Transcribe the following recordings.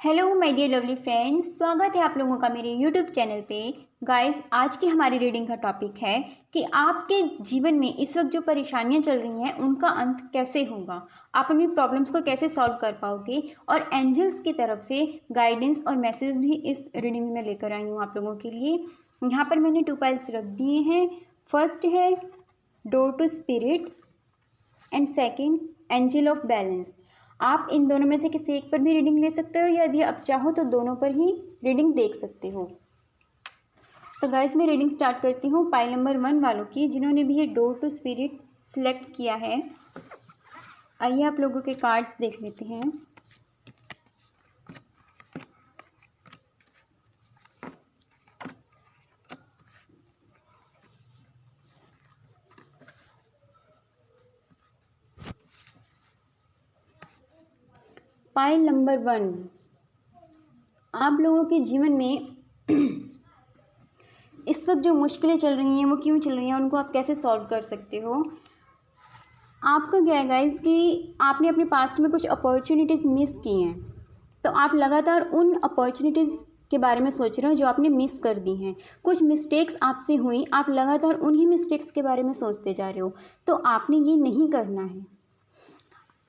Hello my dear lovely friends, स्वागत है आप लोगों का मेरे यूट्यूब चैनल पे। गाइस, आज की हमारी रीडिंग का टॉपिक है कि आपके जीवन में इस वक्त जो परेशानियां चल रही हैं उनका अंत कैसे होगा, आप अपनी प्रॉब्लम्स को कैसे सॉल्व कर पाओगे। और एंजल्स की तरफ से गाइडेंस और मैसेज भी इस रीडिंग में मैं लेकर आई हूँ आप लोगों के लिए। यहाँ पर मैंने 2 पाइल्स रख दिए हैं। फर्स्ट है door to spirit and second angel of balance. आप इन दोनों में से किसी एक पर भी रीडिंग ले सकते हो, या यदि आप चाहो तो दोनों पर ही रीडिंग देख सकते हो। तो गाइस, मैं रीडिंग स्टार्ट करती हूँ पाइल नंबर 1 वालों की, जिन्होंने भी ये डोर टू स्पिरिट सिलेक्ट किया है। आइए आप लोगों के कार्ड्स देख लेते हैं। पाइल नंबर 1, आप लोगों के जीवन में इस वक्त जो मुश्किलें चल रही हैं वो क्यों चल रही हैं, उनको आप कैसे सॉल्व कर सकते हो। आपका क्या है गाइस कि आपने अपने पास्ट में कुछ अपॉर्चुनिटीज़ मिस की हैं, तो आप लगातार उन अपॉर्चुनिटीज़ के बारे में सोच रहे हो जो आपने मिस कर दी हैं। कुछ मिस्टेक्स आपसे हुई, आप लगातार उन्हीं मिस्टेक्स के बारे में सोचते जा रहे हो, तो आपने ये नहीं करना है।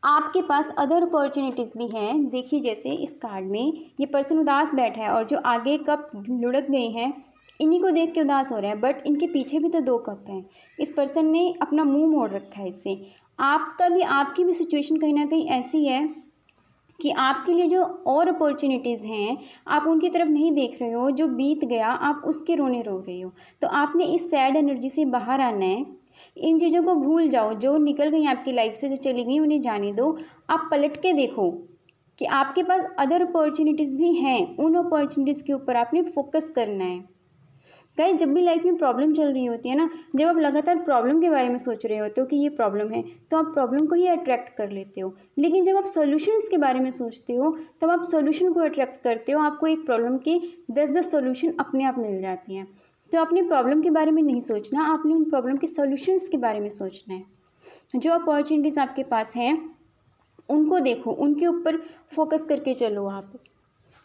आपके पास अदर अपॉर्चुनिटीज़ भी हैं। देखिए, जैसे इस कार्ड में ये पर्सन उदास बैठा है और जो आगे कप लुढ़क गए हैं इन्हीं को देख के उदास हो रहा है, बट इनके पीछे भी तो 2 कप हैं। इस पर्सन ने अपना मुंह मोड़ रखा है इससे। आपकी भी सिचुएशन कहीं ना कहीं ऐसी है कि आपके लिए जो और अपॉर्चुनिटीज़ हैं आप उनकी तरफ नहीं देख रहे हो। जो बीत गया आप उसके रोने रो रहे हो। तो आपने इस सैड एनर्जी से बाहर आना है। इन चीज़ों को भूल जाओ, जो निकल गई आपकी लाइफ से, जो चली गई उन्हें जाने दो। आप पलट के देखो कि आपके पास अदर अपॉर्चुनिटीज़ भी हैं। उन अपॉर्चुनिटीज़ के ऊपर आपने फोकस करना है। गाइस, जब भी लाइफ में प्रॉब्लम चल रही होती है ना, जब आप लगातार प्रॉब्लम के बारे में सोच रहे होते हो कि ये प्रॉब्लम है, तो आप प्रॉब्लम को ही अट्रैक्ट कर लेते हो। लेकिन जब आप सॉल्यूशंस के बारे में सोचते हो तब आप सॉल्यूशन को अट्रैक्ट करते हो। आपको एक प्रॉब्लम के 10-10 सॉल्यूशन अपने आप मिल जाती हैं। तो अपनी प्रॉब्लम के बारे में नहीं सोचना, आपने उन प्रॉब्लम के सॉल्यूशंस के बारे में सोचना है। जो अपॉर्चुनिटीज़ आपके पास हैं उनको देखो, उनके ऊपर फोकस करके चलो।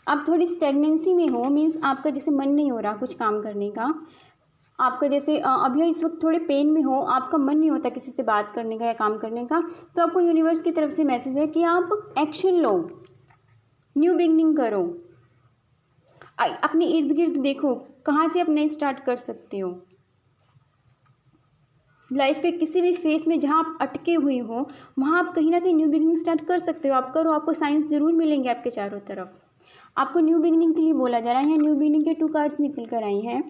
आप थोड़ी स्टेगनेंसी में हो, मीन्स आपका जैसे मन नहीं हो रहा कुछ काम करने का। आपका जैसे अभी इस वक्त थोड़े पेन में हो, आपका मन नहीं होता किसी से बात करने का या काम करने का, तो आपको यूनिवर्स की तरफ से मैसेज है कि आप एक्शन लो, न्यू बिगनिंग करो। अपने इर्द गिर्द देखो कहाँ से आप नए स्टार्ट कर सकते हो। लाइफ के किसी भी फेस में जहाँ आप अटके हुए हो वहाँ आप कहीं ना कहीं न्यू बिगनिंग स्टार्ट कर सकते हो। आप करो, आपको साइंस ज़रूर मिलेंगे आपके चारों तरफ। आपको न्यू बिगनिंग के लिए बोला जा रहा है। न्यू बिगनिंग के 2 कार्ड्स निकल कर आई हैं।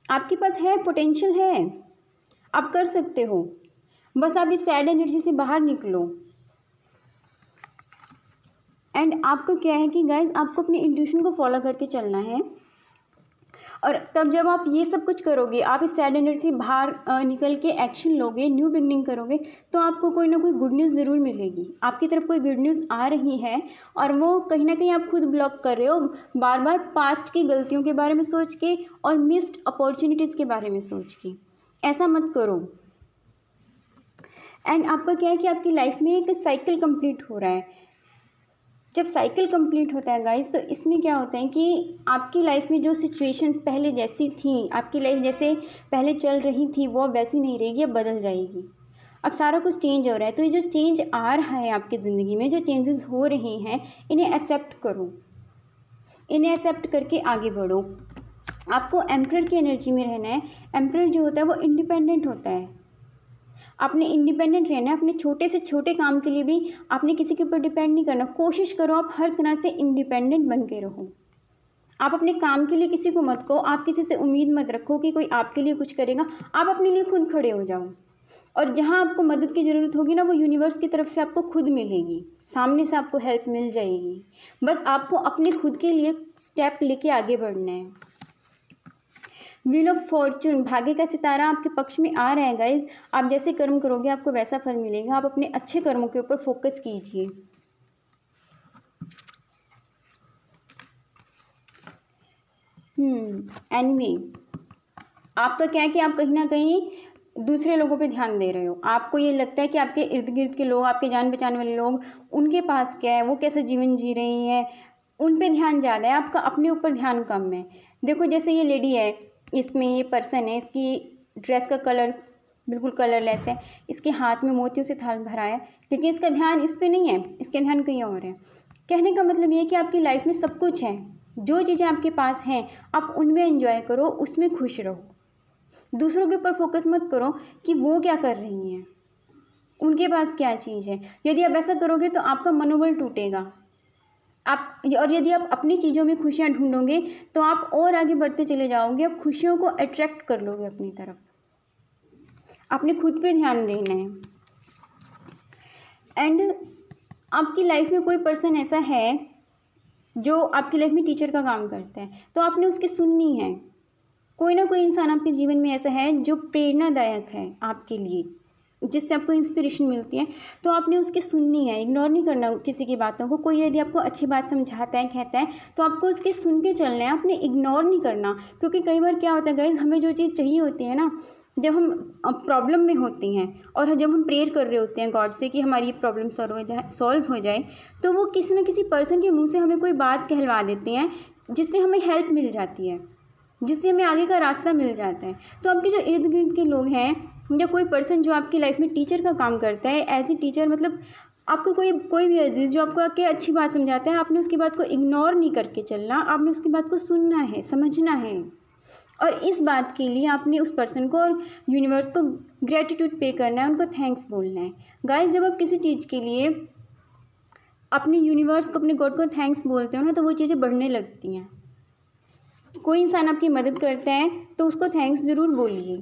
आपके पास है, पोटेंशियल है, आप कर सकते हो। बस आप इस सैड एनर्जी से बाहर निकलो। एंड आपको क्या है कि गाइज, आपको अपनी इंट्यूशन को फॉलो करके चलना है। और तब जब आप ये सब कुछ करोगे, आप इस सैड एनर्जी से बाहर निकल के एक्शन लोगे, न्यू बिगनिंग करोगे, तो आपको कोई ना कोई गुड न्यूज़ ज़रूर मिलेगी। आपकी तरफ कोई गुड न्यूज़ आ रही है और वो कहीं ना कहीं आप खुद ब्लॉक कर रहे हो, बार बार पास्ट की गलतियों के बारे में सोच के और मिस्ड अपॉर्चुनिटीज़ के बारे में सोच के। ऐसा मत करो। एंड आपका क्या है कि आपकी लाइफ में एक साइकिल कंप्लीट हो रहा है। जब साइकिल कंप्लीट होता है गाइस, तो इसमें क्या होता है कि आपकी लाइफ में जो सिचुएशंस पहले जैसी थी, आपकी लाइफ जैसे पहले चल रही थी वो अब वैसी नहीं रहेगी, अब बदल जाएगी। अब सारा कुछ चेंज हो रहा है। तो ये जो चेंज आ रहा है आपकी ज़िंदगी में, जो चेंजेस हो रहे हैं, इन्हें एक्सेप्ट करो। इन्हें एक्सेप्ट करके आगे बढ़ो। आपको एम्परर की एनर्जी में रहना है। एम्परर जो होता है वो इंडिपेंडेंट होता है। आपने इंडिपेंडेंट रहना है। अपने छोटे से छोटे काम के लिए भी आपने किसी के ऊपर डिपेंड नहीं करना। कोशिश करो आप हर तरह से इंडिपेंडेंट बन के रहो। आप अपने काम के लिए किसी को मत कहो, आप किसी से उम्मीद मत रखो कि कोई आपके लिए कुछ करेगा। आप अपने लिए खुद खड़े हो जाओ। और जहाँ आपको मदद की ज़रूरत होगी ना, वो यूनिवर्स की तरफ से आपको खुद मिलेगी, सामने से आपको हेल्प मिल जाएगी। बस आपको अपने खुद के लिए स्टेप लेके आगे बढ़ना है। व्हील ऑफ फॉर्चून, भाग्य का सितारा आपके पक्ष में आ रहा है गाइज। आप जैसे कर्म करोगे आपको वैसा फल मिलेगा। आप अपने अच्छे कर्मों के ऊपर फोकस कीजिए। एनीवे, आपका क्या है कि आप कहीं ना कहीं दूसरे लोगों पे ध्यान दे रहे हो। आपको ये लगता है कि आपके इर्द गिर्द के लोग, आपके जान पहचान वाले लोग, उनके पास क्या है, वो कैसा जीवन जी रही हैं, उन पे ध्यान ज़्यादा है, आपका अपने ऊपर ध्यान कम है। देखो जैसे ये लेडी है, इसमें ये पर्सन है, इसकी ड्रेस का कलर बिल्कुल कलरलेस है, इसके हाथ में मोतियों से थाल भरा है, लेकिन इसका ध्यान इस पे नहीं है, इसका ध्यान कहीं और है। कहने का मतलब ये है कि आपकी लाइफ में सब कुछ है, जो चीज़ें आपके पास हैं आप उनमें एंजॉय करो, उसमें खुश रहो। दूसरों के ऊपर फोकस मत करो कि वो क्या कर रही हैं, उनके पास क्या चीज़ है। यदि आप ऐसा करोगे तो आपका मनोबल टूटेगा। और यदि आप अपनी चीज़ों में खुशियाँ ढूंढोगे तो आप और आगे बढ़ते चले जाओगे, आप खुशियों को अट्रैक्ट कर लोगे अपनी तरफ। आपने खुद पे ध्यान देना है। एंड आपकी लाइफ में कोई पर्सन ऐसा है जो आपकी लाइफ में टीचर का काम करता है, तो आपने उसकी सुननी है। कोई ना कोई इंसान आपके जीवन में ऐसा है जो प्रेरणादायक है आपके लिए, जिससे आपको इंस्पिरेशन मिलती है, तो आपने उसकी सुननी है, इग्नोर नहीं करना किसी की बातों को। कोई यदि आपको अच्छी बात समझाता है, कहता है, तो आपको उसकी सुन के चलना है, आपने इग्नोर नहीं करना। क्योंकि कई बार क्या होता है गाइज, हमें जो चीज़ चाहिए होती है ना, जब हम प्रॉब्लम में होते हैं और जब हम प्रेयर कर रहे होते हैं गॉड से कि हमारी ये प्रॉब्लम सॉल्व हो जाए, तो वो किसी न किसी पर्सन के मुँह से हमें कोई बात कहलवा देते हैं, जिससे हमें हेल्प मिल जाती है, जिससे हमें आगे का रास्ता मिल जाता है। तो आपके जो इर्द गिर्द के लोग हैं या कोई पर्सन जो आपकी लाइफ में टीचर का काम करता है, एज ए टीचर, मतलब आपको कोई भी अजीज़ जो आपको आके अच्छी बात समझाता है, आपने उसकी बात को इग्नोर नहीं करके चलना, आपने उसकी बात को सुनना है, समझना है। और इस बात के लिए आपने उस पर्सन को और यूनिवर्स को ग्रेटिट्यूड पे करना है, उनको थैंक्स बोलना है। गाइस, जब आप किसी चीज़ के लिए अपने यूनिवर्स को, अपने गॉड को थैंक्स बोलते हो ना, तो वो चीज़ें बढ़ने लगती हैं। कोई इंसान आपकी मदद करता है तो उसको थैंक्स ज़रूर बोलिए,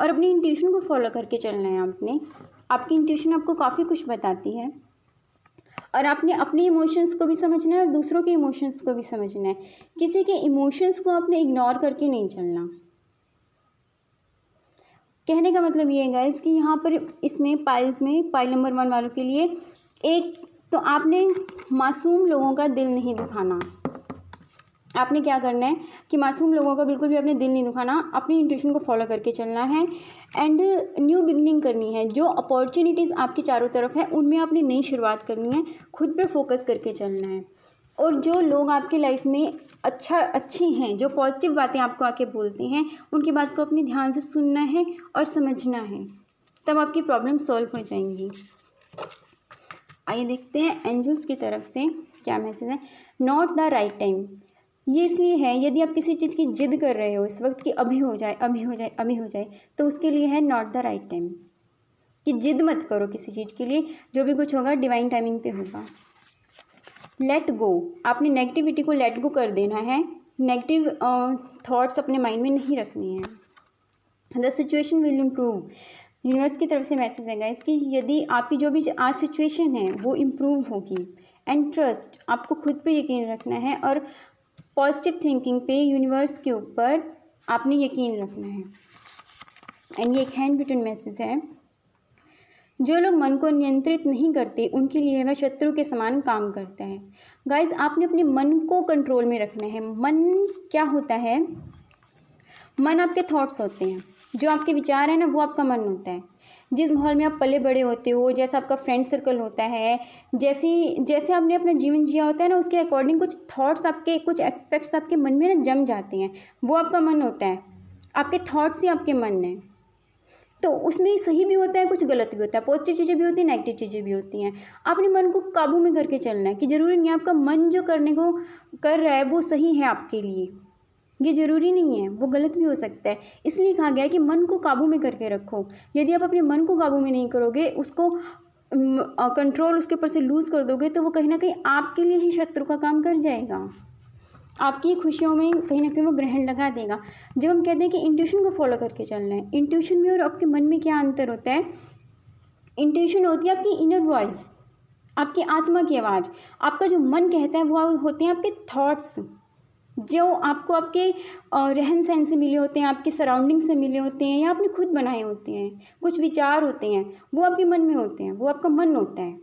और अपनी इंट्यूशन को फॉलो करके चलना है आपने। आपकी इंट्यूशन आपको काफ़ी कुछ बताती है, और आपने अपने इमोशंस को भी समझना है और दूसरों के इमोशंस को भी समझना है। किसी के इमोशंस को आपने इग्नोर करके नहीं चलना। कहने का मतलब ये है गाइस कि यहाँ पर इसमें पाइल नंबर 1 वालों के लिए, एक तो आपने मासूम लोगों का दिल नहीं दुखाना। आपने क्या करना है कि मासूम लोगों का बिल्कुल भी अपने दिल नहीं दुखाना, अपनी इंट्यूशन को फॉलो करके चलना है। एंड न्यू बिगनिंग करनी है। जो अपॉर्चुनिटीज़ आपके चारों तरफ है उनमें आपने नई शुरुआत करनी है, खुद पे फोकस करके चलना है। और जो लोग आपकी लाइफ में अच्छे हैं, जो पॉजिटिव बातें आपको आके बोलते हैं, उनकी बात को अपने ध्यान से सुनना है और समझना है, तब आपकी प्रॉब्लम सॉल्व हो जाएंगी। आइए देखते हैं एंजल्स की तरफ से क्या मैसेज है। नॉट द राइट टाइम, ये इसलिए है यदि आप किसी चीज़ की जिद कर रहे हो इस वक्त कि अभी हो जाए, अभी हो जाए, अभी हो जाए, तो उसके लिए है नॉट द राइट टाइम, कि जिद मत करो किसी चीज़ के लिए। जो भी कुछ होगा डिवाइन टाइमिंग पे होगा। लेट गो, आपने नेगेटिविटी को लेट गो कर देना है। नेगेटिव थॉट्स अपने माइंड में नहीं रखने हैं। The situation will improve, universe की तरफ से मैसेज है गाइस कि यदि आपकी जो भी आज सिचुएशन है वो इम्प्रूव होगी। एंड ट्रस्ट, आपको खुद पे यकीन रखना है और पॉजिटिव थिंकिंग पे, यूनिवर्स के ऊपर आपने यकीन रखना है। एंड ये एक हैंड रिटन मैसेज है। जो लोग मन को नियंत्रित नहीं करते उनके लिए वह शत्रु के समान काम करता है। गाइज, आपने अपने मन को कंट्रोल में रखना है। मन क्या होता है? मन आपके थॉट्स होते हैं, जो आपके विचार हैं ना, वो आपका मन होता है। जिस माहौल में आप पले बड़े होते हो, जैसा आपका फ्रेंड सर्कल होता है, जैसे आपने अपना जीवन जिया होता है ना, उसके अकॉर्डिंग कुछ थॉट्स आपके, कुछ एक्सपेक्ट्स आपके मन में ना जम जाते हैं। वो आपका मन होता है, आपके थॉट्स ही आपके मन हैं। तो उसमें सही भी होता है, कुछ गलत भी होता है, पॉजिटिव चीज़ें भी होती हैं, नेगेटिव चीज़ें भी होती हैं। आपने मन को काबू में करके चलना है कि ज़रूरी नहीं आपका मन जो करने को कर रहा है वो सही है आपके लिए, ये ज़रूरी नहीं है, वो गलत भी हो सकता है। इसलिए कहा गया है कि मन को काबू में करके रखो। यदि आप अपने मन को काबू में नहीं करोगे, उसको कंट्रोल उसके ऊपर से लूज़ कर दोगे, तो वो कहीं ना कहीं आपके लिए ही शत्रु का काम कर जाएगा। आपकी खुशियों में कहीं ना कहीं वो ग्रहण लगा देगा। जब हम कहते हैं कि इंट्यूशन को फॉलो करके चलना है, इंट्यूशन में और आपके मन में क्या अंतर होता है? इंट्यूशन होती है आपकी इनर वॉइस, आपकी आत्मा की आवाज़। आपका जो मन कहता है वो होते हैं आपके थॉट्स, जो आपको आपके रहन सहन से मिले होते हैं, आपके सराउंडिंग से मिले होते हैं, या आपने खुद बनाए होते हैं। कुछ विचार होते हैं वो आपके मन में होते हैं, वो आपका मन होता है,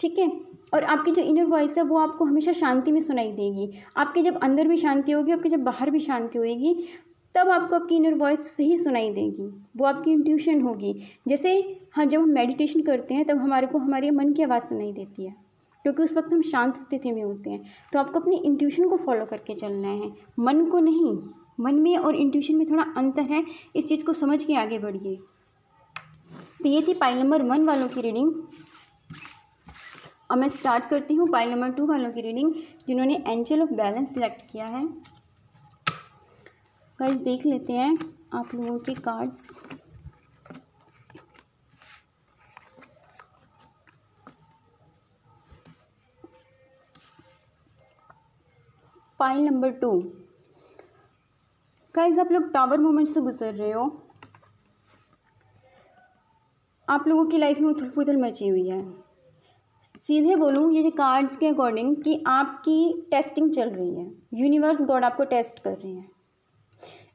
ठीक है। और आपकी जो इनर वॉइस है वो आपको हमेशा शांति में सुनाई देगी। आपके जब अंदर भी शांति होगी, आपके जब बाहर भी शांति होएगी, तब आपको आपकी इनर वॉइस सही सुनाई देगी। वो आपकी इंट्यूशन होगी। जैसे हाँ, जब हम मेडिटेशन करते हैं तब हमारे को हमारे मन की आवाज़ सुनाई देती है। क्योंकि उस वक्त हम शांत स्थिति में होते हैं। तो आपको अपनी इंट्यूशन को फॉलो करके चलना है, मन को नहीं। मन में और इंट्यूशन में थोड़ा अंतर है, इस चीज़ को समझ के आगे बढ़िए। तो ये थी पाइल नंबर 1 वालों की रीडिंग। अब मैं स्टार्ट करती हूँ पाइल नंबर 2 वालों की रीडिंग, जिन्होंने एंजल ऑफ बैलेंस सेलेक्ट किया है। गाइस देख लेते हैं आप लोगों के कार्ड्स। Pile number 2। गाइस आप लोग टावर मोमेंट से गुजर रहे हो। आप लोगों की लाइफ में उथल पुथल मची हुई है। सीधे बोलूँ ये कार्ड्स के अकॉर्डिंग कि आपकी टेस्टिंग चल रही है, यूनिवर्स गॉड आपको टेस्ट कर रहे हैं।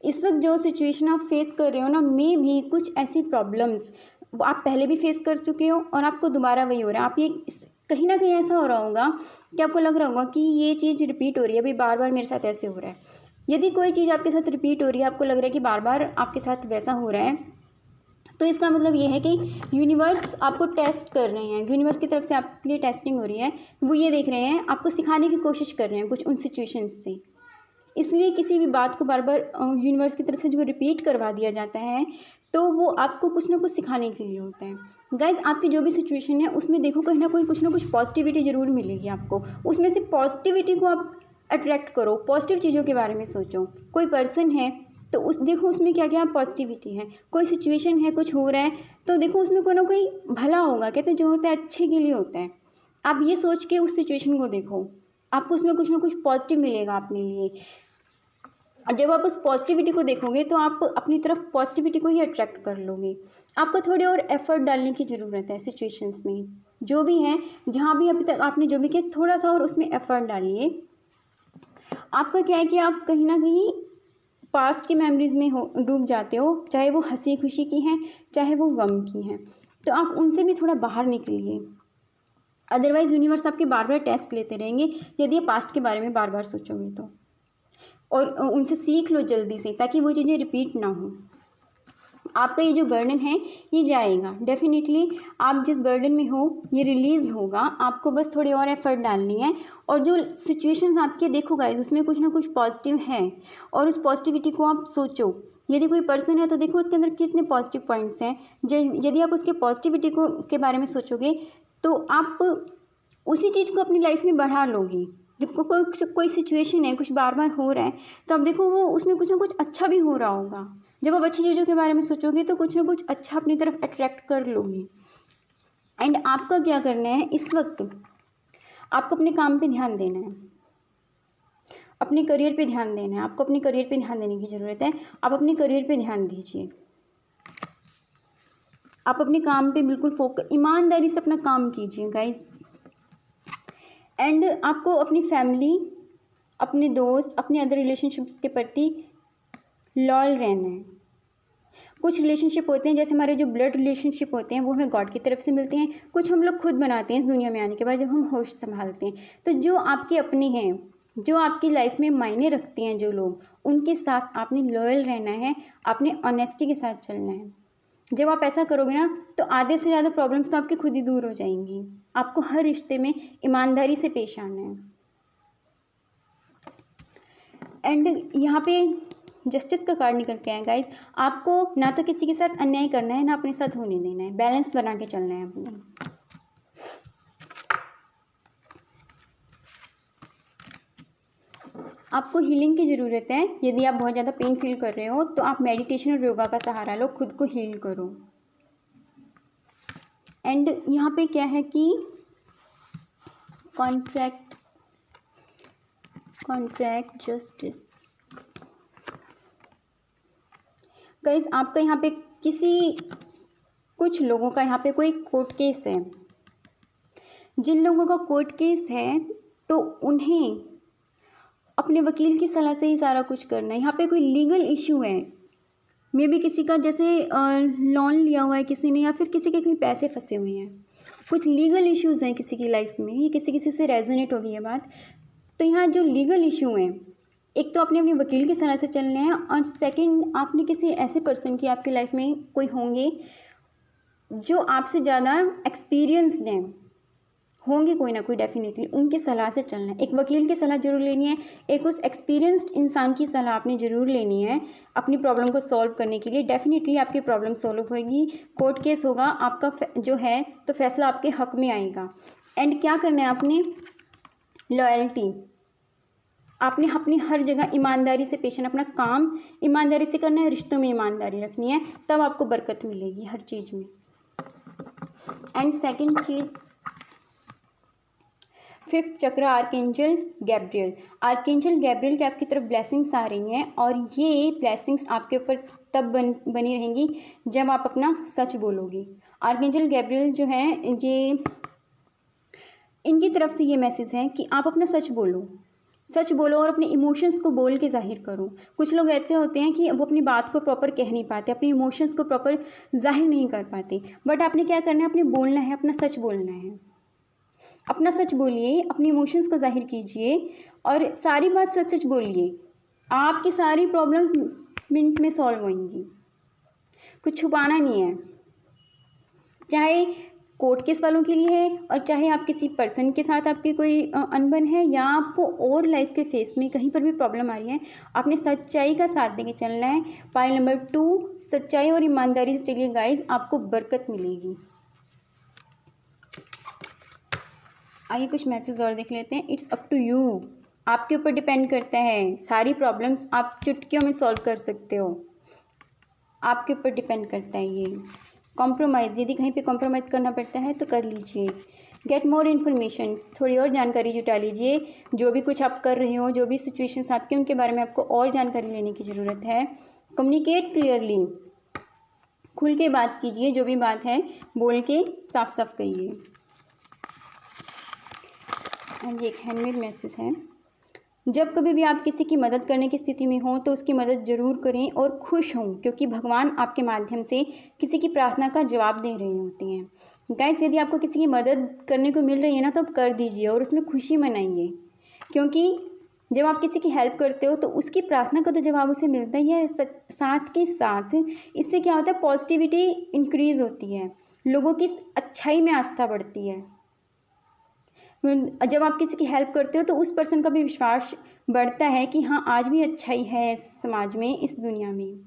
इस वक्त जो सिचुएशन आप फेस कर रहे हो ना, मे भी कुछ ऐसी प्रॉब्लम्स आप पहले भी फेस कर चुके हो और आपको दोबारा वही हो रहा है। आप ये कहीं ना कहीं ऐसा हो रहा होगा कि आपको लग रहा होगा कि ये चीज़ रिपीट हो रही है, अभी बार बार मेरे साथ ऐसे हो रहा है। यदि कोई चीज़ आपके साथ रिपीट हो रही है, आपको लग रहा है कि बार बार आपके साथ वैसा हो रहा है, तो इसका मतलब ये है कि यूनिवर्स आपको टेस्ट कर रहे हैं। यूनिवर्स की तरफ से आपके लिए टेस्टिंग हो रही है। वो ये देख रहे हैं, आपको सिखाने की कोशिश कर रहे हैं कुछ उन सिचुएशंस से। इसलिए किसी भी बात को बार बार यूनिवर्स की तरफ से जब रिपीट करवा दिया जाता है, तो वो आपको कुछ ना कुछ सिखाने के लिए होता है। गाइज आपकी जो भी सिचुएशन है उसमें देखो कहीं ना कोई कुछ ना कुछ पॉजिटिविटी ज़रूर मिलेगी आपको। उसमें से पॉजिटिविटी को आप अट्रैक्ट करो, पॉजिटिव चीज़ों के बारे में सोचो। कोई पर्सन है तो उस देखो उसमें क्या क्या पॉजिटिविटी है। कोई सिचुएशन है, कुछ हो रहा है, तो देखो उसमें कोई ना कोई भला होगा। कहते हैं जो होता है अच्छे के लिए होता है। आप ये सोच के उस सिचुएशन को देखो, आपको उसमें कुछ ना कुछ पॉजिटिव मिलेगा अपने लिए। और जब आप उस पॉजिटिविटी को देखोगे तो आप अपनी तरफ पॉजिटिविटी को ही अट्रैक्ट कर लोगे। आपको थोड़े और एफर्ट डालने की ज़रूरत है सिचुएशंस में, जो भी है, जहाँ भी अभी तक आपने जो भी किया थोड़ा सा और उसमें एफर्ट डालिए। आपका क्या है कि आप कहीं ना कहीं पास्ट की मेमोरीज़ में डूब जाते हो, चाहे वो हंसी खुशी की हैं, चाहे वो गम की हैं। तो आप उनसे भी थोड़ा बाहर निकलिए। अदरवाइज़ यूनिवर्स आपके बार बार टेस्ट लेते रहेंगे यदि आप पास्ट के बारे में बार बार सोचोगे तो। और उनसे सीख लो जल्दी से, ताकि वो चीज़ें रिपीट ना हो। आपका ये जो बर्डन है ये जाएगा डेफिनेटली। आप जिस बर्डन में हो ये रिलीज़ होगा। आपको बस थोड़ी और एफर्ट डालनी है। और जो सिचुएशंस आपके देखो गाइस उसमें कुछ ना कुछ पॉजिटिव है, और उस पॉजिटिविटी को आप सोचो। यदि कोई पर्सन है तो देखो उसके अंदर कितने पॉजिटिव पॉइंट्स हैं। यदि आप उसके पॉजिटिविटी को के बारे में सोचोगे तो आप उसी चीज़ को अपनी लाइफ में बढ़ा लोगे। जब कोई सिचुएशन है, कुछ बार बार हो रहा है, तो अब देखो वो उसमें कुछ ना कुछ अच्छा भी हो रहा होगा। जब आप अच्छी चीज़ों के बारे में सोचोगे तो कुछ ना कुछ अच्छा अपनी तरफ अट्रैक्ट कर लोगे। एंड आपका क्या करना है इस वक्त, आपको अपने काम पे ध्यान देना है, अपने करियर पे ध्यान देना है। आपको अपने करियर पे ध्यान देने की ज़रूरत है। आप अपने करियर पे ध्यान दीजिए। आप अपने काम पे बिल्कुल फोकस, ईमानदारी से अपना काम कीजिए गाइज। एंड आपको अपनी फैमिली, अपने दोस्त, अपने अदर रिलेशनशिप्स के प्रति लॉयल रहना है। कुछ रिलेशनशिप होते हैं, जैसे हमारे जो ब्लड रिलेशनशिप होते हैं, वो हमें गॉड की तरफ से मिलते हैं। कुछ हम लोग खुद बनाते हैं इस दुनिया में आने के बाद, जब हम होश संभालते हैं। तो जो आपके अपने हैं, जो आपकी लाइफ में मायने रखते हैं, जो लोग, उनके साथ आपने लॉयल रहना है। आपने ऑनेस्टी के साथ चलना है। जब आप ऐसा करोगे ना, तो आधे से ज़्यादा प्रॉब्लम्स तो आपकी खुद ही दूर हो जाएंगी। आपको हर रिश्ते में ईमानदारी से पेश आना है। एंड यहाँ पे जस्टिस का कार्ड निकल के आया गाइस। आपको ना तो किसी के साथ अन्याय करना है, ना अपने साथ होने देना है। बैलेंस बना के चलना है अपने। आपको हीलिंग की ज़रूरत है। यदि आप बहुत ज़्यादा पेन फील कर रहे हो तो आप मेडिटेशन और योगा का सहारा लो, खुद को हील करो। एंड यहाँ पे क्या है कि कॉन्ट्रैक्ट जस्टिस। गाइस आपका यहाँ पे कुछ लोगों का यहाँ पे कोई कोर्ट केस है। जिन लोगों का कोर्ट केस है तो उन्हें अपने वकील की सलाह से ही सारा कुछ करना है। यहाँ पे कोई लीगल इशू है, मे बी किसी का जैसे लोन लिया हुआ है किसी ने, या फिर किसी के कहीं पैसे फंसे हुए हैं। कुछ लीगल इश्यूज़ हैं किसी की लाइफ में। ये किसी से रेजोनेट होगी ये बात। तो यहाँ जो लीगल इशू हैं, एक तो आपने अपने वकील की सलाह से चलना है, और सेकंड आपने किसी ऐसे पर्सन की आपकी लाइफ में कोई होंगे जो आपसे ज़्यादा एक्सपीरियंसड हैं, होंगे कोई ना कोई डेफिनेटली, उनकी सलाह से चलना है। एक वकील की सलाह ज़रूर लेनी है, एक उस एक्सपीरियंस्ड इंसान की सलाह आपने ज़रूर लेनी है अपनी प्रॉब्लम को सॉल्व करने के लिए। डेफिनेटली आपकी प्रॉब्लम सॉल्व होगी, कोर्ट केस होगा आपका जो है तो फैसला आपके हक में आएगा। एंड क्या करना है आपने, लॉयल्टी, आपने अपनी हर जगह ईमानदारी से पेश आना, अपना काम ईमानदारी से करना है, रिश्तों में ईमानदारी रखनी है, तब आपको बरकत मिलेगी हर चीज़ में। एंड सेकंड चीज़, फिफ्थ चक्र आर्कएंजल गैब्रियल। आर्कएंजल गैब्रियल की आपकी तरफ ब्लेसिंग्स आ रही हैं और ये ब्लेसिंग्स आपके ऊपर तब बनी रहेंगी जब आप अपना सच बोलोगे। आर्कएंजल गैब्रियल जो है ये, इनकी तरफ से ये मैसेज है कि आप अपना सच बोलो, सच बोलो और अपने इमोशंस को बोल के जाहिर करो। कुछ लोग ऐसे होते हैं कि वो अपनी बात को प्रॉपर कह नहीं पाते, अपने इमोशंस को प्रॉपर जाहिर नहीं कर पाते, बट आपने क्या करना है, अपने बोलना है, अपना सच बोलना है, अपना सच बोलिए, अपने इमोशंस को जाहिर कीजिए और सारी बात सच सच बोलिए। आपकी सारी प्रॉब्लम्स मिनट में सॉल्व होंगी, कुछ छुपाना नहीं है, चाहे कोर्ट केस वालों के लिए है और चाहे आप किसी पर्सन के साथ आपकी कोई अनबन है या आपको और लाइफ के फेस में कहीं पर भी प्रॉब्लम आ रही है, आपने सच्चाई का साथ देके चलना है। पाइल नंबर 2, सच्चाई और ईमानदारी से चलिए गाइस, आपको बरकत मिलेगी। आइए कुछ मैसेज और देख लेते हैं। इट्स अप टू यू, आपके ऊपर डिपेंड करता है, सारी प्रॉब्लम्स आप चुटकियों में सॉल्व कर सकते हो, आपके ऊपर डिपेंड करता है ये। कॉम्प्रोमाइज़, यदि कहीं पे कॉम्प्रोमाइज़ करना पड़ता है तो कर लीजिए। गेट मोर इन्फॉर्मेशन, थोड़ी और जानकारी जुटा लीजिए। जो भी कुछ आप कर रहे हो, जो भी सिचुएशंस आपकी, उनके बारे में आपको और जानकारी लेने की ज़रूरत है। कम्युनिकेट क्लियरली, खुल के बात कीजिए, जो भी बात है बोल के साफ साफ कहिए। और ये एक हैंडमेड मैसेज है, जब कभी भी आप किसी की मदद करने की स्थिति में हों तो उसकी मदद ज़रूर करें और खुश हों, क्योंकि भगवान आपके माध्यम से किसी की प्रार्थना का जवाब दे रहे होते हैं। गाइस, यदि आपको किसी की मदद करने को मिल रही है ना, तो आप कर दीजिए और उसमें खुशी मनाइए, क्योंकि जब आप किसी की हेल्प करते हो तो उसकी प्रार्थना का तो जवाब उसे मिलता ही है। साथ के साथ इससे क्या होता है, पॉजिटिविटी इंक्रीज़ होती है, लोगों की अच्छाई में आस्था बढ़ती है। जब आप किसी की हेल्प करते हो तो उस पर्सन का भी विश्वास बढ़ता है कि हाँ, आज भी अच्छाई है इस समाज में, इस दुनिया में।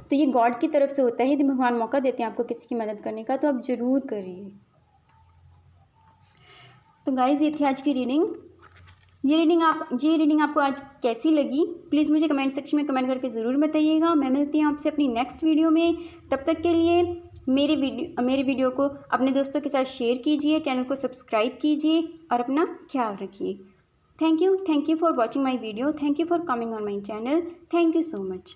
तो ये गॉड की तरफ से होता है। यदि भगवान मौका देते हैं आपको किसी की मदद करने का, तो आप ज़रूर करिए। तो गाइज़, ये थी आज की रीडिंग। ये रीडिंग आपको आज कैसी लगी, प्लीज़ मुझे कमेंट सेक्शन में कमेंट करके ज़रूर बताइएगा। मैं मिलती हूँ आपसे अपनी नेक्स्ट वीडियो में। तब तक के लिए मेरे वीडियो को अपने दोस्तों के साथ शेयर कीजिए, चैनल को सब्सक्राइब कीजिए और अपना ख्याल रखिए। Thank you for watching my video, thank you for coming on my channel, thank you so much.